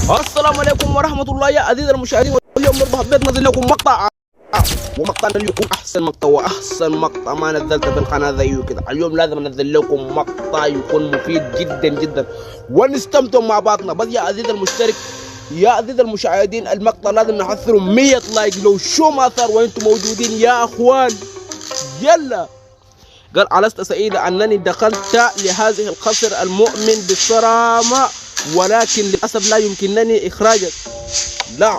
السلام عليكم ورحمة الله يا عزيزي المشاهدين. اليوم برضه حبيت انزل لكم مقطع، ومقطعنا اللي يكون احسن مقطع واحسن مقطع ما نزلته في القناة زيه كده. اليوم لازم انزل لكم مقطع يكون مفيد جدا جدا ونستمتع مع بعضنا. بس يا عزيزي المشترك، يا عزيزي المشاهدين، المقطع لازم نحصله 100 لايك. لو شو ما صار وانتم موجودين يا اخوان. يلا. قال ألست سعيدا أنني دخلت لهذه القصر المؤمن بالصرامة، ولكن للأسف لا يمكنني إخراجك. لا،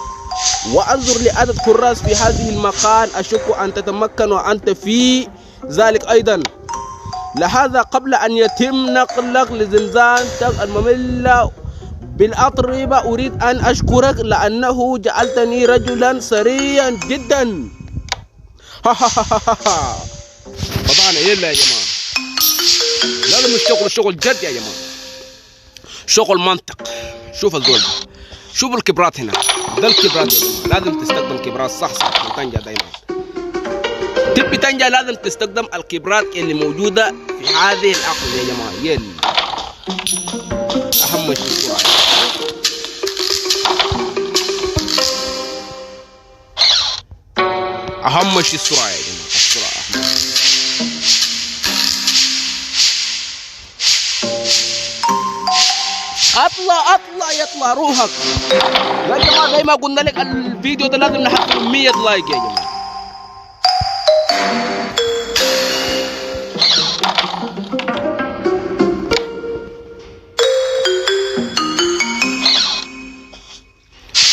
وأنظر لعدد كراس في هذه المكان، أشك أن تتمكن وأنت في ذلك أيضا. لهذا قبل أن يتم نقلك لزنزانتك المملة بالأطربة أريد أن أشكرك لأنه جعلتني رجلا سريعا جدا. طبعا يلا يا جماعة، لازم نشتغل شغل جد يا جماعة، شغل منطق. شوف الزول ده، شوف الكبرات هنا، ده الكبرات يا جماعة. لازم تستخدم كبرات صح تنجح دايما. تبي تنجح لازم تستخدم الكبرات اللي موجودة في هذه العقل يا جماعة. يلا أهم شيء السرعة، أهم شيء السرعة يا جماعة. السرعة أهم. اطلع يطلع روحك يا جماعه. زي ما قلنا لك الفيديو ده لازم نحقق 100 لايك يا جماعه.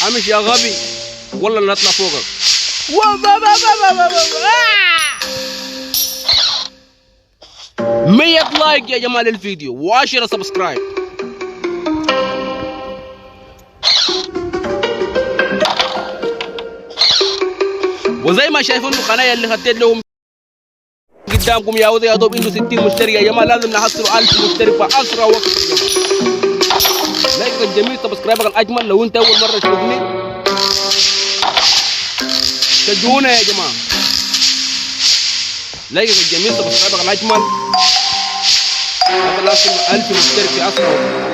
امشي يا غبي والله نطلع فوقك. 100 لايك يا جماعه للفيديو و10 سبسكرايب. وزي ما شايفين القناه اللي خدت لهم قدامكم يا ودي يا دوب عنده 60 مشترك يا جماعه. لازم نحصلوا 1000 مشترك في اسرع وقت يا جماعه. لايك الجميل، سبسكرايبك الاجمل. لو انت اول مره تشوفني شجعونا يا جماعه. لايك الجميل، سبسكرايبك الاجمل. لازم 1000 مشترك في اسرع وقت.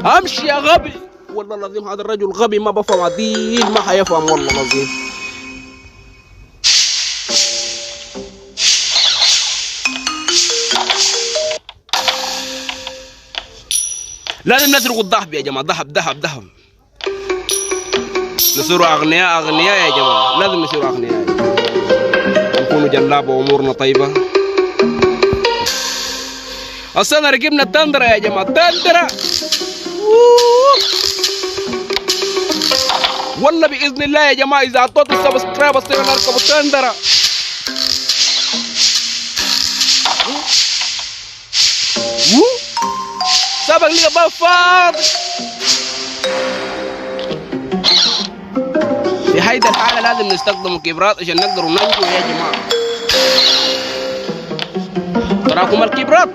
امشي يا غبي. والله العظيم هذا الرجل غبي ما بفهم عديل، ما حيفهم والله العظيم. لازم نسرق الذهب يا جماعه. ذهب ذهب ذهب. نصيروا اغنياء يا جماعه. لازم نصيروا اغنياء، نكونوا جلابه وامورنا طيبه. اصلا ركبنا التندره يا جماعه، التندره. والله باذن الله يا جماعه اذا اعطيتوا السبسكرايب اصير نركب التندره. سبق لي باب فاضي. في هيدا الحاله لازم نستخدم الكبرات عشان نقدر ننجو يا جماعه. تراكم الكبرات.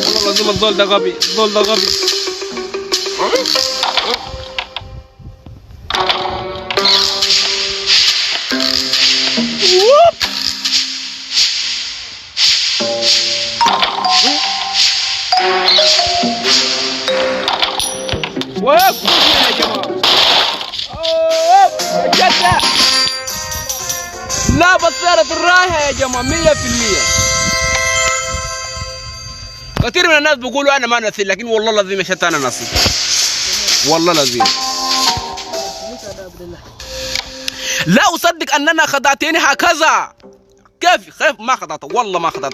والله لازم الزول ده غبي، الزول ده غبي. وقف يا جماعة. جدة. لا بصيرة الرايحة يا جماعة 100%. كثير من الناس بيقولوا انا ما نسيت، لكن والله العظيم شفت انا نسيت. والله العظيم لا اصدق اننا خدعتني هكذا. كيف ما خدعت؟ والله ما خدعت.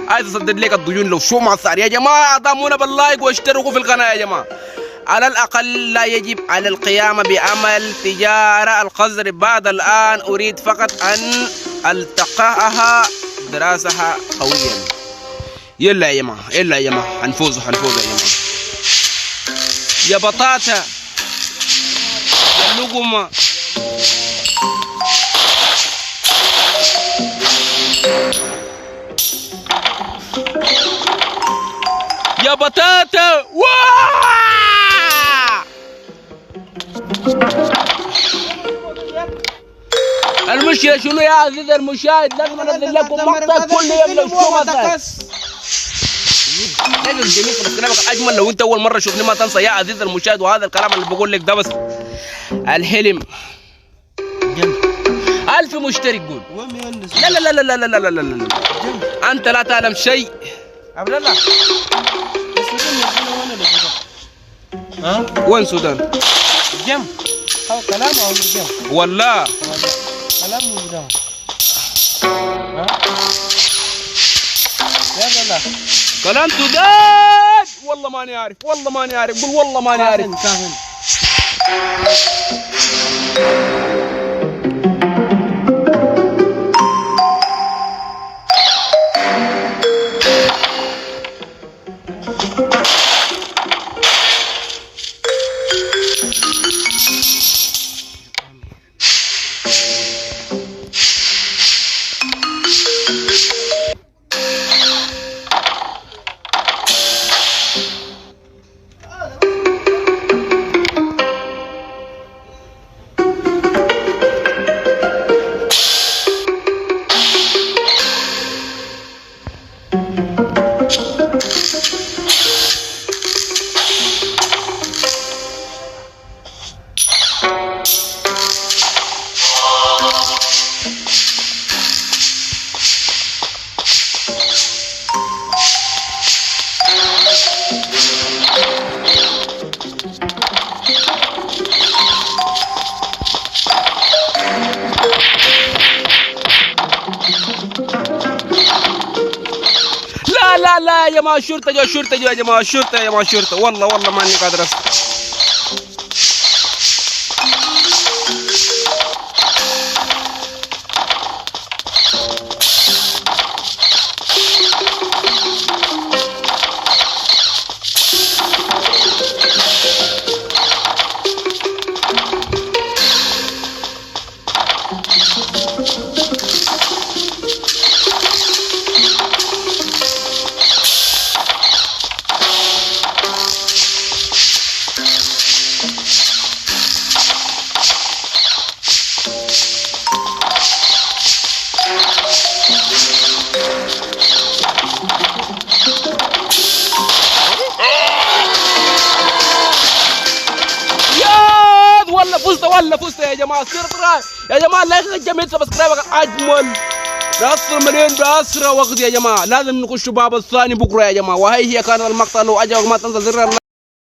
عايز اصدق لك الديون لو شو ما صار يا جماعه. دعمونا باللايك واشتركوا في القناه يا جماعه. على الأقل لا يجب على القيام بعمل تجارة القذر بعد الآن. أريد فقط أن ألتقاها دراسها قويا. يلا يا جماعة، يلا يا جماعة، هنفوزوا يا جماعة. يا بطاطا يا لقمة. يا بطاطا. المشكلة شنو يا عزيزي المشاهد؟ لازم انزل لكم مقطع كل يوم لو شو مثلا. لازم جميل بس كلامك اجمل لو انت اول مرة شوفني ما تنسى يا عزيزي المشاهد، وهذا الكلام اللي بقول لك ده بس الحلم. ألف مشترك قول. لا لا لا لا لا لا لا لا لا. أنت لا تعلم شيء. عبد الله. ها؟ وين السودان؟ الجم. هو كلام أو الجم؟ والله. كلام الجم. ها؟ يا الله. كلام سودان. والله ماني عارف، والله ماني عارف، قول والله ماني عارف. كاهن. لا لا يا جماعة الشرطة جو، الشرطة جو يا جماعة، الشرطة يا جماعة، الشرطة. والله والله ماني قادر أسمع. والله فزت يا جماعه. يا جماعه لا الجميع سبسكرايب اجمل بأسرع مليون بأسرع وقت يا جماعه. لازم نخش باب الثاني بكره يا جماعه. وهي كان المقطع، لو عجبك ما تنسى زر